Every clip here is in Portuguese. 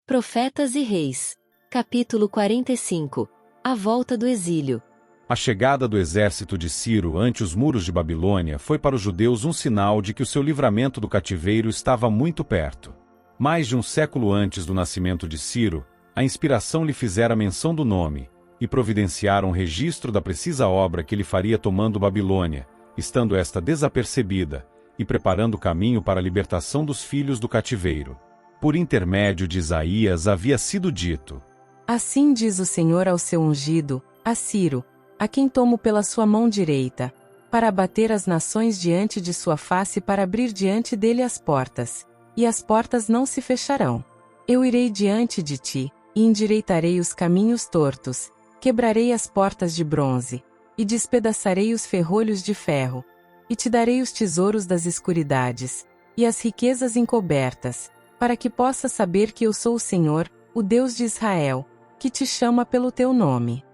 Profetas e Reis. Capítulo 45. A volta do exílio. A chegada do exército de Ciro ante os muros de Babilônia foi para os judeus um sinal de que o seu livramento do cativeiro estava muito perto. Mais de um século antes do nascimento de Ciro, a inspiração lhe fizera menção do nome, e providenciara um registro da precisa obra que ele faria tomando Babilônia, estando esta desapercebida, e preparando o caminho para a libertação dos filhos do cativeiro. Por intermédio de Isaías havia sido dito: Assim diz o Senhor ao seu ungido, a Ciro, a quem tomo pela sua mão direita, para abater as nações diante de sua face, para abrir diante dele as portas, e as portas não se fecharão. Eu irei diante de ti, e endireitarei os caminhos tortos, quebrarei as portas de bronze, e despedaçarei os ferrolhos de ferro, e te darei os tesouros das escuridades, e as riquezas encobertas, para que possas saber que eu sou o Senhor, o Deus de Israel, que te chama pelo teu nome.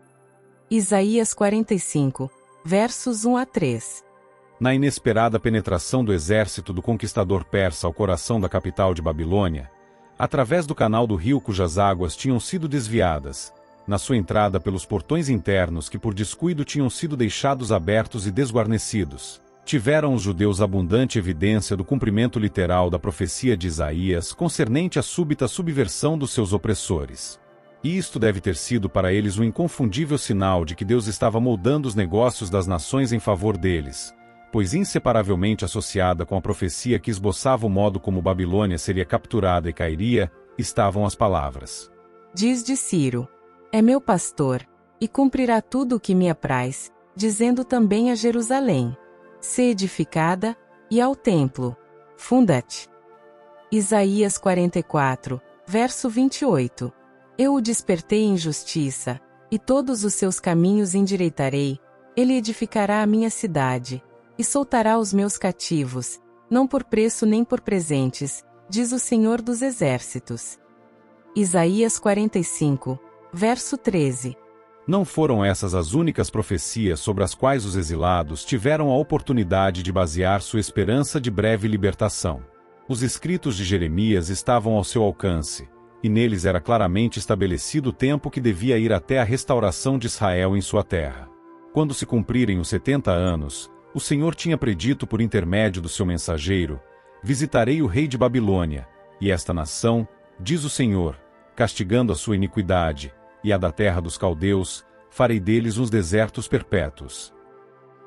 Isaías 45, versos 1 a 3. Na inesperada penetração do exército do conquistador persa ao coração da capital de Babilônia, através do canal do rio cujas águas tinham sido desviadas, na sua entrada pelos portões internos que por descuido tinham sido deixados abertos e desguarnecidos, tiveram os judeus abundante evidência do cumprimento literal da profecia de Isaías concernente à súbita subversão dos seus opressores. E isto deve ter sido para eles um inconfundível sinal de que Deus estava moldando os negócios das nações em favor deles, pois inseparavelmente associada com a profecia que esboçava o modo como Babilônia seria capturada e cairia, estavam as palavras: Diz de Ciro: é meu pastor, e cumprirá tudo o que me apraz, dizendo também a Jerusalém: sê edificada, e ao templo: funda-te. Isaías 44, verso 28. Eu o despertei em justiça, e todos os seus caminhos endireitarei. Ele edificará a minha cidade, e soltará os meus cativos, não por preço nem por presentes, diz o Senhor dos Exércitos. Isaías 45, verso 13. Não foram essas as únicas profecias sobre as quais os exilados tiveram a oportunidade de basear sua esperança de breve libertação. Os escritos de Jeremias estavam ao seu alcance, e neles era claramente estabelecido o tempo que devia ir até a restauração de Israel em sua terra. Quando se cumprirem os 70 anos, o Senhor tinha predito por intermédio do seu mensageiro: visitarei o rei de Babilônia, e esta nação, diz o Senhor, castigando a sua iniquidade, e a da terra dos caldeus, farei deles uns desertos perpétuos.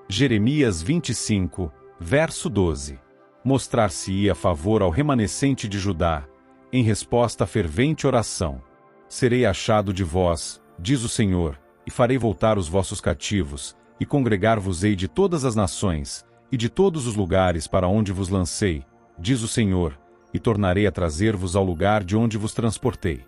Jeremias 25, verso 12. Mostrar-se-ia favor ao remanescente de Judá, em resposta à fervente oração: serei achado de vós, diz o Senhor, e farei voltar os vossos cativos, e congregar-vos-ei de todas as nações, e de todos os lugares para onde vos lancei, diz o Senhor, e tornarei a trazer-vos ao lugar de onde vos transportei.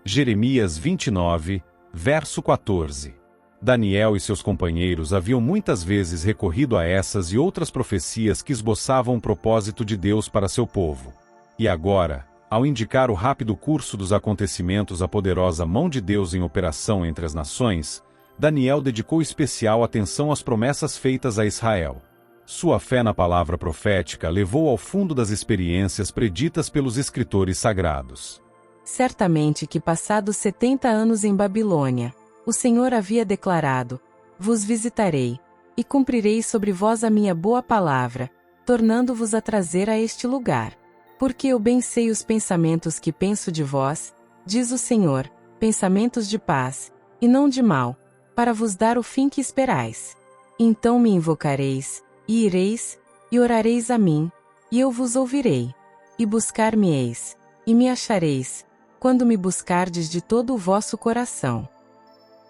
Jeremias 29, verso 14. Daniel e seus companheiros haviam muitas vezes recorrido a essas e outras profecias que esboçavam o propósito de Deus para seu povo. E agora, ao indicar o rápido curso dos acontecimentos à poderosa mão de Deus em operação entre as nações, Daniel dedicou especial atenção às promessas feitas a Israel. Sua fé na palavra profética levou ao fundo das experiências preditas pelos escritores sagrados. Certamente que passados 70 anos em Babilônia, o Senhor havia declarado: vos visitarei, e cumprirei sobre vós a minha boa palavra, tornando-vos a trazer a este lugar. Porque eu bem sei os pensamentos que penso de vós, diz o Senhor, pensamentos de paz, e não de mal, para vos dar o fim que esperais. Então me invocareis, e ireis, e orareis a mim, e eu vos ouvirei. E buscar-me-eis, e me achareis, quando me buscardes de todo o vosso coração.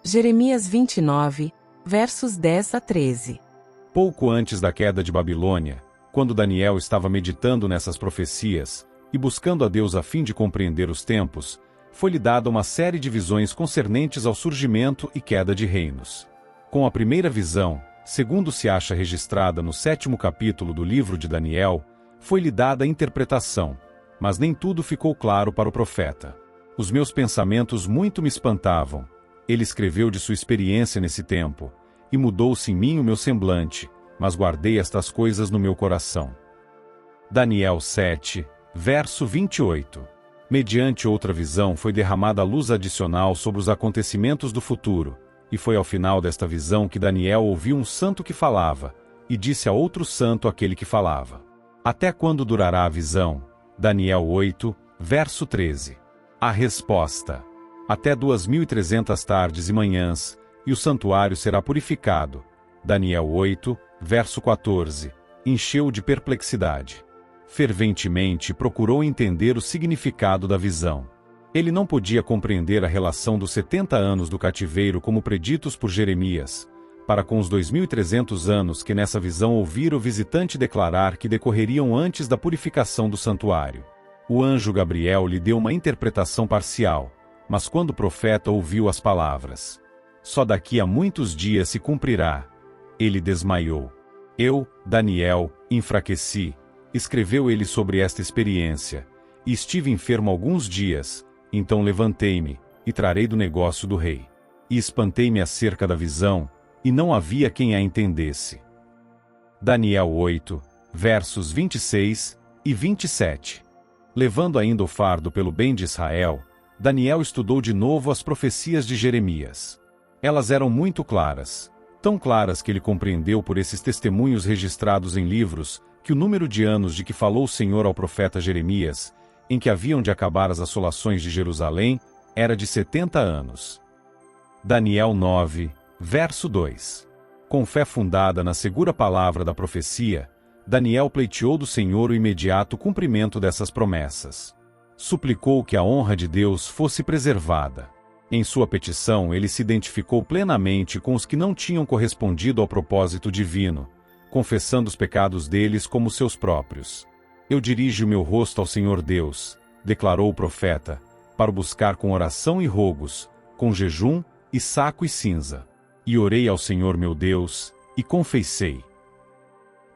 Jeremias 29, versos 10 a 13. Pouco antes da queda de Babilônia, quando Daniel estava meditando nessas profecias, e buscando a Deus a fim de compreender os tempos, foi-lhe dada uma série de visões concernentes ao surgimento e queda de reinos. Com a primeira visão, segundo se acha registrada no 7º capítulo do livro de Daniel, foi-lhe dada a interpretação, mas nem tudo ficou claro para o profeta. Os meus pensamentos muito me espantavam. Ele escreveu de sua experiência nesse tempo, e mudou-se em mim o meu semblante, mas guardei estas coisas no meu coração. Daniel 7, verso 28. Mediante outra visão foi derramada luz adicional sobre os acontecimentos do futuro, e foi ao final desta visão que Daniel ouviu um santo que falava, e disse a outro santo aquele que falava: Até quando durará a visão? Daniel 8, verso 13. A resposta: até 2.300 tardes e manhãs, e o santuário será purificado. Daniel 8, verso 14. Encheu de perplexidade. Ferventemente procurou entender o significado da visão. Ele não podia compreender a relação dos 70 anos do cativeiro como preditos por Jeremias, para com os 2.300 anos que nessa visão ouvira o visitante declarar que decorreriam antes da purificação do santuário. O anjo Gabriel lhe deu uma interpretação parcial, mas quando o profeta ouviu as palavras: só daqui a muitos dias se cumprirá, ele desmaiou. Eu, Daniel, enfraqueci, escreveu ele sobre esta experiência, e estive enfermo alguns dias, então levantei-me, e trarei do negócio do rei. E espantei-me acerca da visão, e não havia quem a entendesse. Daniel 8, versos 26 e 27. Levando ainda o fardo pelo bem de Israel, Daniel estudou de novo as profecias de Jeremias. Elas eram muito claras, tão claras que ele compreendeu por esses testemunhos registrados em livros, que o número de anos de que falou o Senhor ao profeta Jeremias, em que haviam de acabar as assolações de Jerusalém, era de 70 anos. Daniel 9, verso 2. Com fé fundada na segura palavra da profecia, Daniel pleiteou do Senhor o imediato cumprimento dessas promessas. Suplicou que a honra de Deus fosse preservada. Em sua petição, ele se identificou plenamente com os que não tinham correspondido ao propósito divino, confessando os pecados deles como seus próprios. Eu dirijo o meu rosto ao Senhor Deus, declarou o profeta, para o buscar com oração e rogos, com jejum e saco e cinza. E orei ao Senhor meu Deus, e confessei.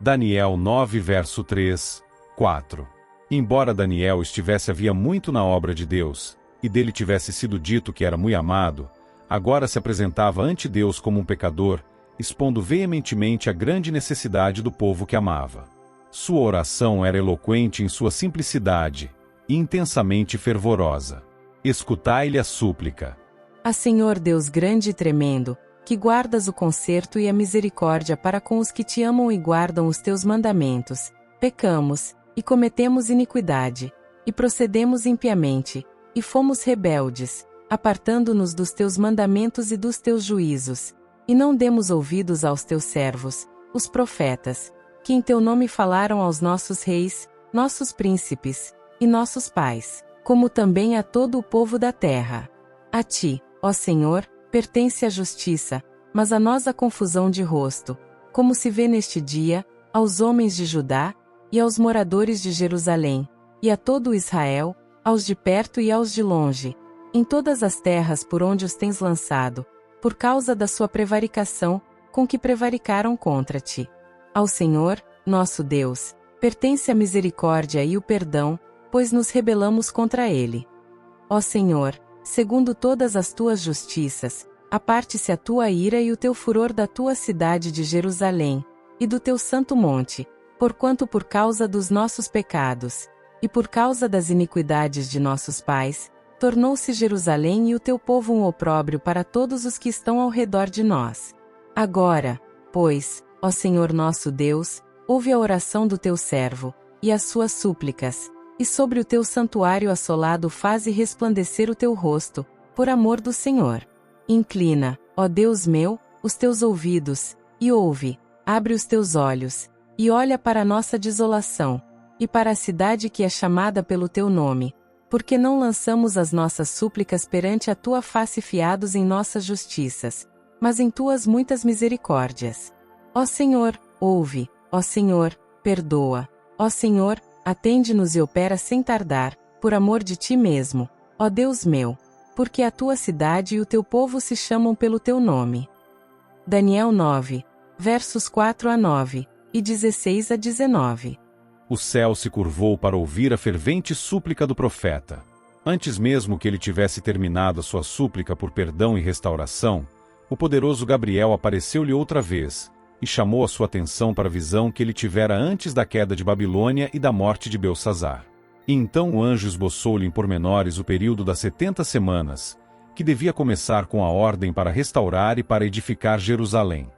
Daniel 9 verso 3, 4. Embora Daniel estivesse havia muito na obra de Deus, e dele tivesse sido dito que era muito amado, agora se apresentava ante Deus como um pecador, expondo veementemente a grande necessidade do povo que amava. Sua oração era eloquente em sua simplicidade, e intensamente fervorosa. Escutai-lhe a súplica. A Senhor Deus grande e tremendo, que guardas o conserto e a misericórdia para com os que te amam e guardam os teus mandamentos, pecamos, e cometemos iniquidade, e procedemos impiamente, e fomos rebeldes, apartando-nos dos teus mandamentos e dos teus juízos, e não demos ouvidos aos teus servos, os profetas, que em teu nome falaram aos nossos reis, nossos príncipes, e nossos pais, como também a todo o povo da terra. A ti, ó Senhor, pertence a justiça, mas a nós a confusão de rosto, como se vê neste dia, aos homens de Judá, e aos moradores de Jerusalém, e a todo o Israel, aos de perto e aos de longe, em todas as terras por onde os tens lançado, por causa da sua prevaricação, com que prevaricaram contra ti. Ao Senhor, nosso Deus, pertence a misericórdia e o perdão, pois nos rebelamos contra ele. Ó Senhor, segundo todas as tuas justiças, aparte-se a tua ira e o teu furor da tua cidade de Jerusalém, e do teu santo monte, porquanto por causa dos nossos pecados, e por causa das iniquidades de nossos pais, tornou-se Jerusalém e o teu povo um opróbrio para todos os que estão ao redor de nós. Agora, pois, ó Senhor nosso Deus, ouve a oração do teu servo, e as suas súplicas, e sobre o teu santuário assolado faze resplandecer o teu rosto, por amor do Senhor. Inclina, ó Deus meu, os teus ouvidos, e ouve, abre os teus olhos, e olha para a nossa desolação, e para a cidade que é chamada pelo teu nome, porque não lançamos as nossas súplicas perante a tua face fiados em nossas justiças, mas em tuas muitas misericórdias. Ó Senhor, ouve, ó Senhor, perdoa, ó Senhor, atende-nos e opera sem tardar, por amor de ti mesmo, ó Deus meu, porque a tua cidade e o teu povo se chamam pelo teu nome. Daniel 9, versos 4 a 9, e 16 a 19. O céu se curvou para ouvir a fervente súplica do profeta. Antes mesmo que ele tivesse terminado a sua súplica por perdão e restauração, o poderoso Gabriel apareceu-lhe outra vez, e chamou a sua atenção para a visão que ele tivera antes da queda de Babilônia e da morte de Belsassar. E então o anjo esboçou-lhe em pormenores o período das 70 semanas, que devia começar com a ordem para restaurar e para edificar Jerusalém.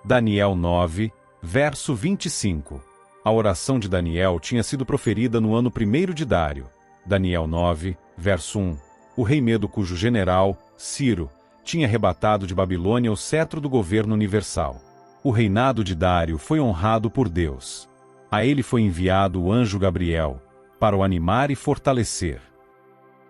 Daniel 9, verso 25. A oração de Daniel tinha sido proferida no ano 1º de Dário. Daniel 9, verso 1. O rei Medo, cujo general, Ciro, tinha arrebatado de Babilônia o cetro do governo universal. O reinado de Dário foi honrado por Deus. A ele foi enviado o anjo Gabriel, para o animar e fortalecer.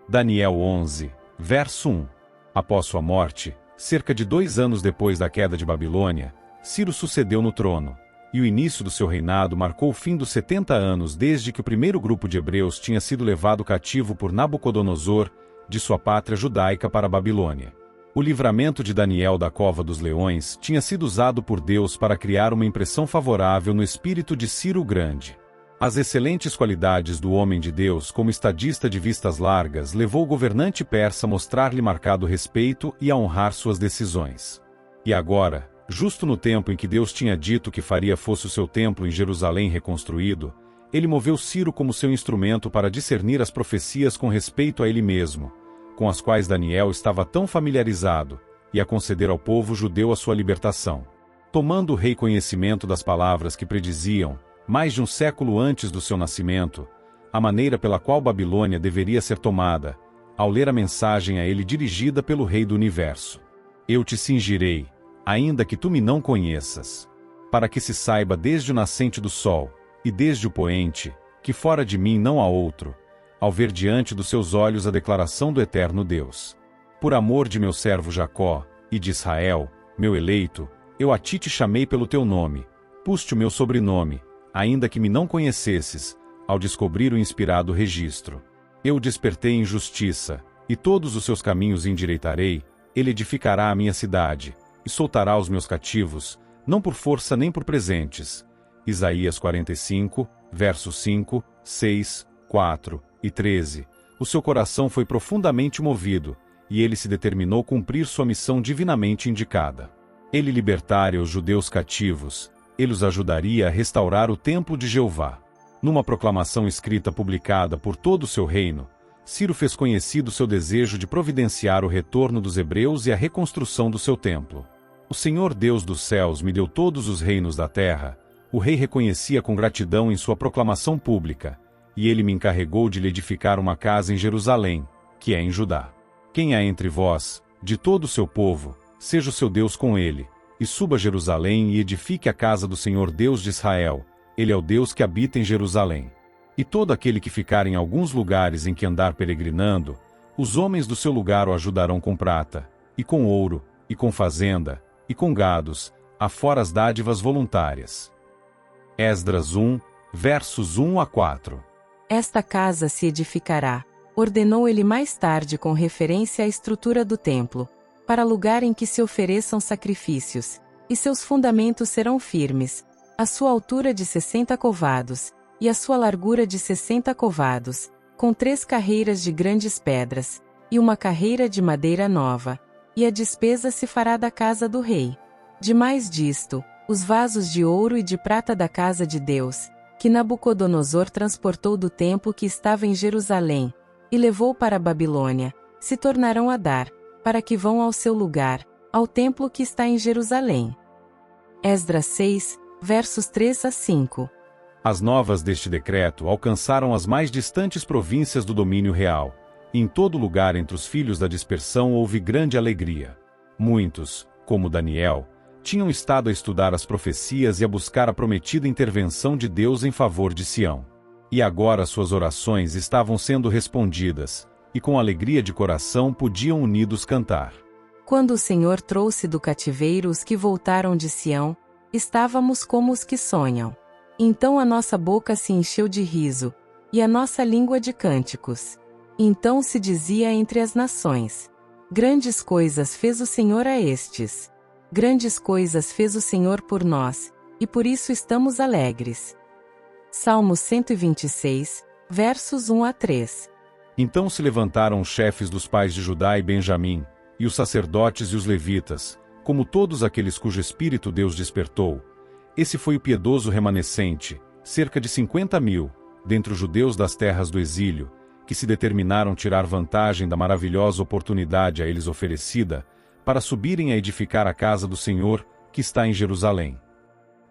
Daniel 11, verso 1. Após sua morte, cerca de 2 anos depois da queda de Babilônia, Ciro sucedeu no trono, e o início do seu reinado marcou o fim dos 70 anos desde que o primeiro grupo de hebreus tinha sido levado cativo por Nabucodonosor, de sua pátria judaica para a Babilônia. O livramento de Daniel da cova dos leões tinha sido usado por Deus para criar uma impressão favorável no espírito de Ciro o Grande. As excelentes qualidades do homem de Deus como estadista de vistas largas levou o governante persa a mostrar-lhe marcado respeito e a honrar suas decisões. E agora, justo no tempo em que Deus tinha dito que faria fosse o seu templo em Jerusalém reconstruído, ele moveu Ciro como seu instrumento para discernir as profecias com respeito a ele mesmo, com as quais Daniel estava tão familiarizado, e a conceder ao povo judeu a sua libertação. Tomando o rei conhecimento das palavras que prediziam, mais de um século antes do seu nascimento, a maneira pela qual Babilônia deveria ser tomada, ao ler a mensagem a ele dirigida pelo Rei do Universo. Eu te cingirei, ainda que tu me não conheças, para que se saiba desde o nascente do sol, e desde o poente, que fora de mim não há outro, ao ver diante dos seus olhos a declaração do eterno Deus. Por amor de meu servo Jacó, e de Israel, meu eleito, eu a ti te chamei pelo teu nome, pus-te o meu sobrenome, ainda que me não conhecesses, ao descobrir o inspirado registro. Eu despertei em justiça, e todos os seus caminhos endireitarei, ele edificará a minha cidade, e soltará os meus cativos, não por força nem por presentes. Isaías 45, versos 5, 6, 4 e 13. O seu coração foi profundamente movido, e ele se determinou cumprir sua missão divinamente indicada. Ele libertaria os judeus cativos, ele os ajudaria a restaurar o templo de Jeová. Numa proclamação escrita publicada por todo o seu reino, Ciro fez conhecido seu desejo de providenciar o retorno dos hebreus e a reconstrução do seu templo. O Senhor Deus dos céus me deu todos os reinos da terra, o rei reconhecia com gratidão em sua proclamação pública, e ele me encarregou de lhe edificar uma casa em Jerusalém, que é em Judá. Quem há entre vós, de todo o seu povo, seja o seu Deus com ele, e suba a Jerusalém e edifique a casa do Senhor Deus de Israel, ele é o Deus que habita em Jerusalém. E todo aquele que ficar em alguns lugares em que andar peregrinando, os homens do seu lugar o ajudarão com prata, e com ouro, e com fazenda, e com gados, afora as dádivas voluntárias. Esdras 1, versos 1 a 4. Esta casa se edificará, ordenou ele mais tarde com referência à estrutura do templo, para lugar em que se ofereçam sacrifícios, e seus fundamentos serão firmes, a sua altura de 60 covados, e a sua largura de 60 covados, com 3 carreiras de grandes pedras, e uma carreira de madeira nova, e a despesa se fará da casa do rei. Demais disto, os vasos de ouro e de prata da casa de Deus, que Nabucodonosor transportou do templo que estava em Jerusalém, e levou para a Babilônia, se tornarão a dar, para que vão ao seu lugar, ao templo que está em Jerusalém. Esdras 6, versos 3 a 5. As novas deste decreto alcançaram as mais distantes províncias do domínio real, e em todo lugar entre os filhos da dispersão houve grande alegria. Muitos, como Daniel, tinham estado a estudar as profecias e a buscar a prometida intervenção de Deus em favor de Sião. E agora suas orações estavam sendo respondidas, e com alegria de coração podiam unidos cantar. Quando o Senhor trouxe do cativeiro os que voltaram de Sião, estávamos como os que sonham. Então a nossa boca se encheu de riso, e a nossa língua de cânticos. Então se dizia entre as nações: grandes coisas fez o Senhor a estes. Grandes coisas fez o Senhor por nós, e por isso estamos alegres. Salmo 126, versos 1 a 3. Então se levantaram os chefes dos pais de Judá e Benjamim, e os sacerdotes e os levitas, como todos aqueles cujo espírito Deus despertou. Esse foi o piedoso remanescente, cerca de 50.000, dentre os judeus das terras do exílio, que se determinaram tirar vantagem da maravilhosa oportunidade a eles oferecida, para subirem a edificar a casa do Senhor, que está em Jerusalém.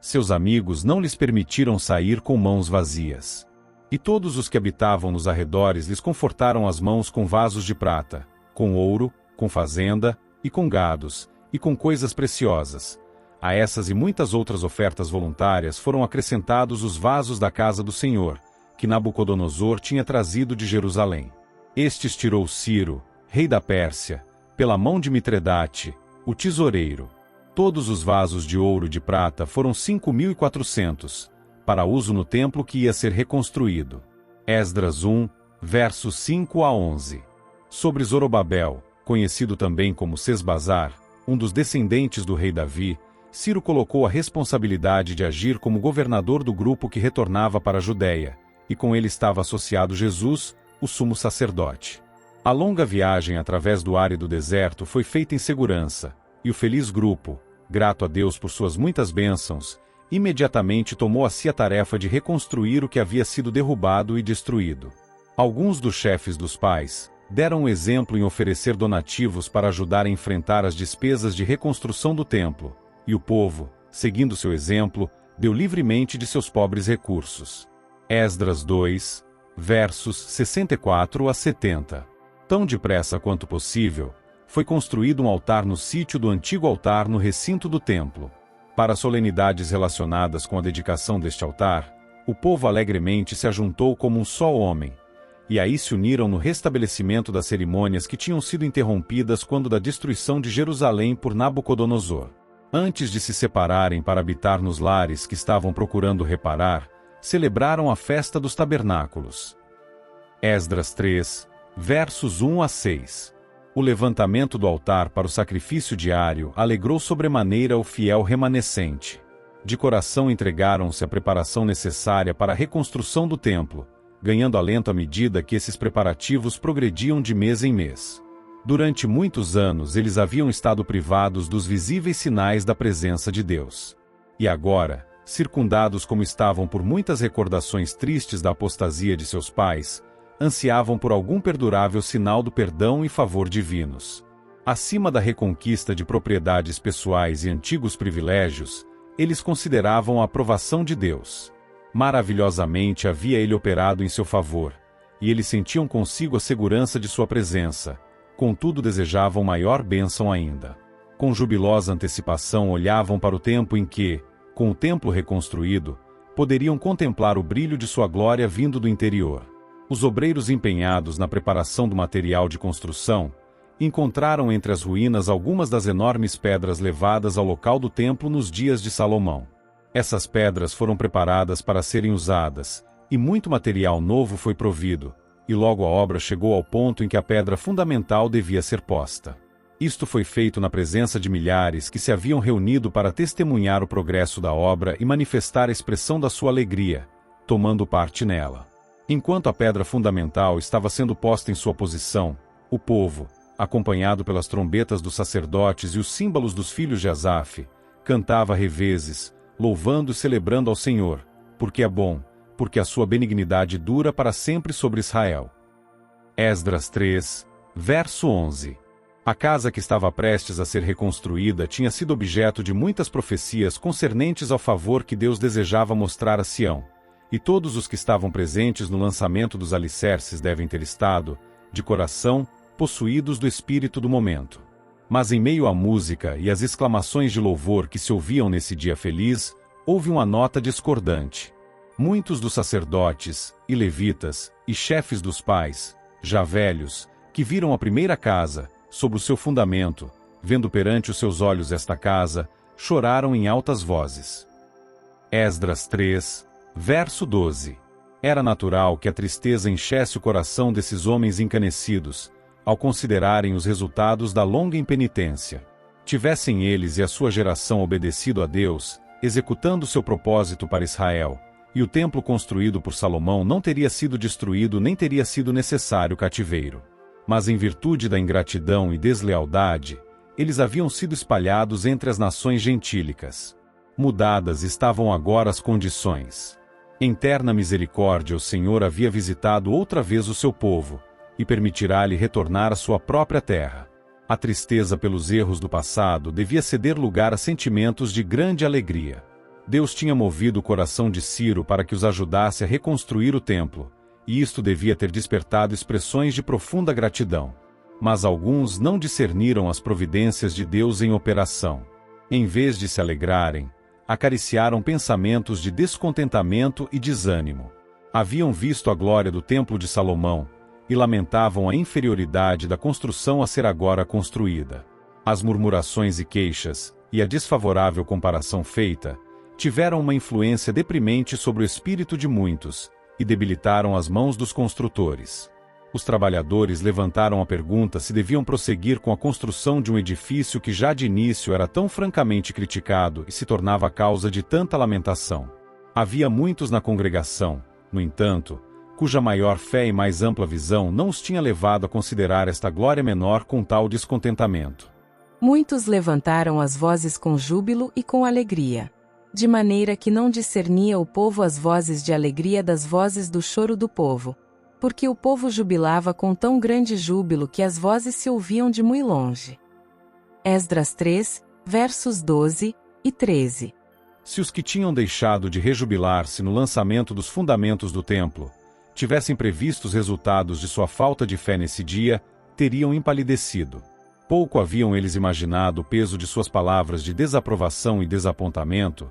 Seus amigos não lhes permitiram sair com mãos vazias. E todos os que habitavam nos arredores lhes confortaram as mãos com vasos de prata, com ouro, com fazenda, e com gados, e com coisas preciosas. A essas e muitas outras ofertas voluntárias foram acrescentados os vasos da casa do Senhor, que Nabucodonosor tinha trazido de Jerusalém. Estes tirou Ciro, rei da Pérsia, pela mão de Mitredate, o tesoureiro. Todos os vasos de ouro e de prata foram 5.400, para uso no templo que ia ser reconstruído. Esdras 1, versos 5 a 11. Sobre Zorobabel, conhecido também como Sesbazar, um dos descendentes do rei Davi, Ciro colocou a responsabilidade de agir como governador do grupo que retornava para a Judéia, e com ele estava associado Jesus, o sumo sacerdote. A longa viagem através do árido deserto foi feita em segurança, e o feliz grupo, grato a Deus por suas muitas bênçãos, imediatamente tomou a si a tarefa de reconstruir o que havia sido derrubado e destruído. Alguns dos chefes dos pais deram um exemplo em oferecer donativos para ajudar a enfrentar as despesas de reconstrução do templo, e o povo, seguindo seu exemplo, deu livremente de seus pobres recursos. Esdras 2, versos 64 a 70. Tão depressa quanto possível, foi construído um altar no sítio do antigo altar no recinto do templo. Para solenidades relacionadas com a dedicação deste altar, o povo alegremente se ajuntou como um só homem, e aí se uniram no restabelecimento das cerimônias que tinham sido interrompidas quando da destruição de Jerusalém por Nabucodonosor. Antes de se separarem para habitar nos lares que estavam procurando reparar, celebraram a festa dos tabernáculos. Esdras 3, versos 1 a 6. O levantamento do altar para o sacrifício diário alegrou sobremaneira o fiel remanescente. De coração entregaram-se à preparação necessária para a reconstrução do templo, ganhando alento à medida que esses preparativos progrediam de mês em mês. Durante muitos anos eles haviam estado privados dos visíveis sinais da presença de Deus. E agora, circundados como estavam por muitas recordações tristes da apostasia de seus pais, ansiavam por algum perdurável sinal do perdão e favor divinos. Acima da reconquista de propriedades pessoais e antigos privilégios, eles consideravam a aprovação de Deus. Maravilhosamente havia ele operado em seu favor, e eles sentiam consigo a segurança de sua presença, contudo desejavam maior bênção ainda. Com jubilosa antecipação olhavam para o tempo em que, com o templo reconstruído, poderiam contemplar o brilho de sua glória vindo do interior. Os obreiros empenhados na preparação do material de construção encontraram entre as ruínas algumas das enormes pedras levadas ao local do templo nos dias de Salomão. Essas pedras foram preparadas para serem usadas, e muito material novo foi provido, e logo a obra chegou ao ponto em que a pedra fundamental devia ser posta. Isto foi feito na presença de milhares que se haviam reunido para testemunhar o progresso da obra e manifestar a expressão da sua alegria, tomando parte nela. Enquanto a pedra fundamental estava sendo posta em sua posição, o povo, acompanhado pelas trombetas dos sacerdotes e os símbolos dos filhos de Asaf, cantava revezes, louvando e celebrando ao Senhor, porque é bom, porque a sua benignidade dura para sempre sobre Israel. Esdras 3, verso 11. A casa que estava prestes a ser reconstruída tinha sido objeto de muitas profecias concernentes ao favor que Deus desejava mostrar a Sião, e todos os que estavam presentes no lançamento dos alicerces devem ter estado, de coração, possuídos do espírito do momento. Mas em meio à música e às exclamações de louvor que se ouviam nesse dia feliz, houve uma nota discordante. Muitos dos sacerdotes, e levitas, e chefes dos pais, já velhos, que viram a primeira casa, sob o seu fundamento, vendo perante os seus olhos esta casa, choraram em altas vozes. Esdras 3, verso 12. Era natural que a tristeza enchesse o coração desses homens encanecidos, ao considerarem os resultados da longa impenitência. Tivessem eles e a sua geração obedecido a Deus, executando seu propósito para Israel, e o templo construído por Salomão não teria sido destruído nem teria sido necessário cativeiro. Mas em virtude da ingratidão e deslealdade, eles haviam sido espalhados entre as nações gentílicas. Mudadas estavam agora as condições. Em terna misericórdia o Senhor havia visitado outra vez o seu povo, e permitirá-lhe retornar à sua própria terra. A tristeza pelos erros do passado devia ceder lugar a sentimentos de grande alegria. Deus tinha movido o coração de Ciro para que os ajudasse a reconstruir o templo, e isto devia ter despertado expressões de profunda gratidão. Mas alguns não discerniram as providências de Deus em operação. Em vez de se alegrarem, acariciaram pensamentos de descontentamento e desânimo. Haviam visto a glória do templo de Salomão, e lamentavam a inferioridade da construção a ser agora construída. As murmurações e queixas, e a desfavorável comparação feita, tiveram uma influência deprimente sobre o espírito de muitos, e debilitaram as mãos dos construtores. Os trabalhadores levantaram a pergunta se deviam prosseguir com a construção de um edifício que já de início era tão francamente criticado e se tornava causa de tanta lamentação. Havia muitos na congregação, no entanto, cuja maior fé e mais ampla visão não os tinha levado a considerar esta glória menor com tal descontentamento. Muitos levantaram as vozes com júbilo e com alegria, de maneira que não discernia o povo as vozes de alegria das vozes do choro do povo, porque o povo jubilava com tão grande júbilo que as vozes se ouviam de muito longe. Esdras 3, versos 12 e 13. Se os que tinham deixado de rejubilar-se no lançamento dos fundamentos do templo tivessem previsto os resultados de sua falta de fé nesse dia, teriam empalidecido. Pouco haviam eles imaginado o peso de suas palavras de desaprovação e desapontamento,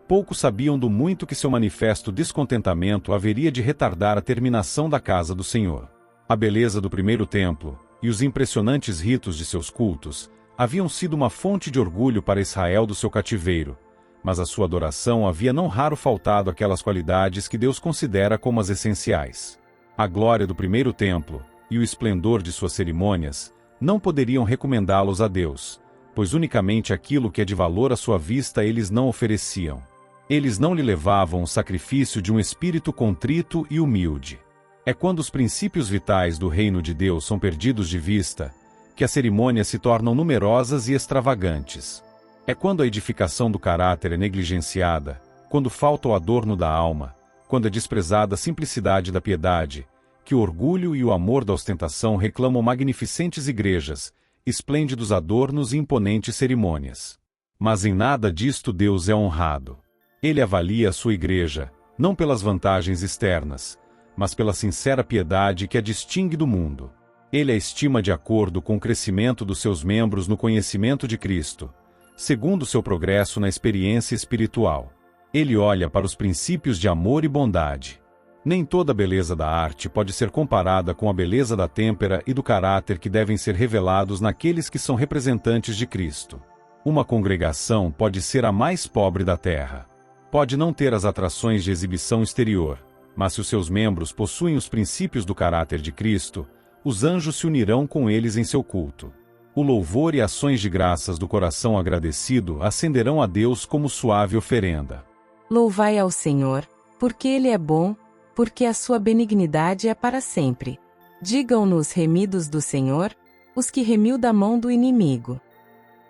pouco sabiam do muito que seu manifesto descontentamento haveria de retardar a terminação da casa do Senhor. A beleza do primeiro templo, e os impressionantes ritos de seus cultos, haviam sido uma fonte de orgulho para Israel do seu cativeiro, mas a sua adoração havia não raro faltado aquelas qualidades que Deus considera como as essenciais. A glória do primeiro templo, e o esplendor de suas cerimônias, não poderiam recomendá-los a Deus, pois unicamente aquilo que é de valor à sua vista eles não ofereciam. Eles não lhe levavam o sacrifício de um espírito contrito e humilde. É quando os princípios vitais do reino de Deus são perdidos de vista, que as cerimônias se tornam numerosas e extravagantes. É quando a edificação do caráter é negligenciada, quando falta o adorno da alma, quando é desprezada a simplicidade da piedade, que o orgulho e o amor da ostentação reclamam magnificentes igrejas, esplêndidos adornos e imponentes cerimônias. Mas em nada disto Deus é honrado. Ele avalia a sua igreja, não pelas vantagens externas, mas pela sincera piedade que a distingue do mundo. Ele a estima de acordo com o crescimento dos seus membros no conhecimento de Cristo, segundo seu progresso na experiência espiritual. Ele olha para os princípios de amor e bondade. Nem toda a beleza da arte pode ser comparada com a beleza da têmpera e do caráter que devem ser revelados naqueles que são representantes de Cristo. Uma congregação pode ser a mais pobre da terra. Pode não ter as atrações de exibição exterior, mas se os seus membros possuem os princípios do caráter de Cristo, os anjos se unirão com eles em seu culto. O louvor e ações de graças do coração agradecido ascenderão a Deus como suave oferenda. Louvai ao Senhor, porque Ele é bom, porque a sua benignidade é para sempre. Digam-no os remidos do Senhor, os que remiu da mão do inimigo.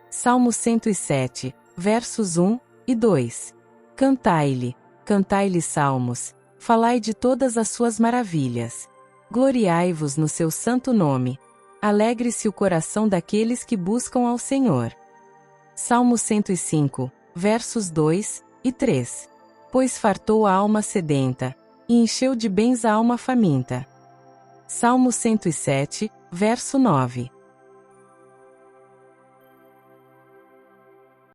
Salmo 107, versos 1 e 2. Cantai-lhe salmos, falai de todas as suas maravilhas. Gloriai-vos no seu santo nome. Alegre-se o coração daqueles que buscam ao Senhor. Salmo 105, versos 2 e 3. Pois fartou a alma sedenta, e encheu de bens a alma faminta. Salmo 107, verso 9.